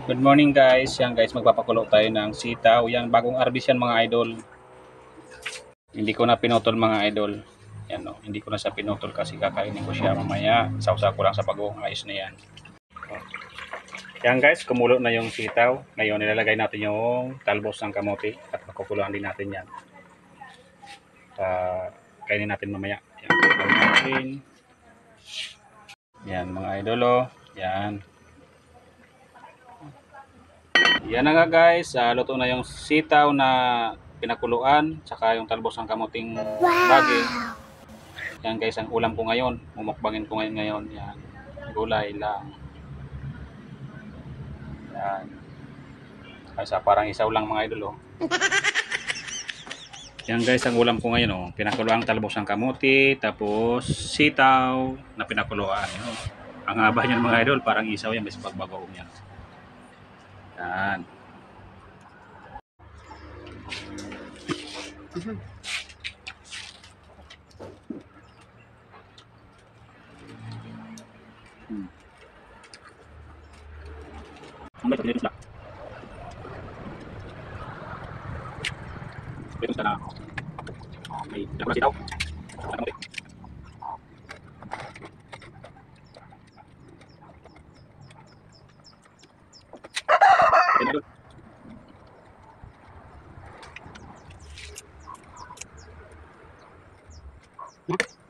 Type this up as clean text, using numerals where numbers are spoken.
Good morning guys. Yan guys, magpapakulo tayo ng sitaw. Yan, bagong harvest yan mga idol. Hindi ko na pinutol mga idol. Yan no, hindi ko na siya pinutol kasi kakainin ko siya mamaya. Sausaw ko lang sa bagong ayos na yan. Yan guys, kumulo na yung sitaw. Ngayon nilalagay natin yung talbos ng kamote at pakukuluan din natin yan. Kainin natin mamaya. Yan, natin. Yan mga idol oh. Yan. Yan na nga guys, luto na yung sitaw na pinakuluan, tsaka yung talbos ng kamuting baging. Yan guys, ang ulam ko ngayon, mumukbangin ko ngayon. Yan, gulay lang. Yan. Kaya parang isaw lang mga idol oh. Yan guys, ang ulam ko ngayon oh, pinakuluan talbos ng kamuti, tapos sitaw na pinakuluan. Oh. Ang haba niyan mga idol, parang isaw yan, basta pagbagoong yan. Yan. Ang baik dito sila. Dito sila na. May dapat sitaw. Ano mo? Ano?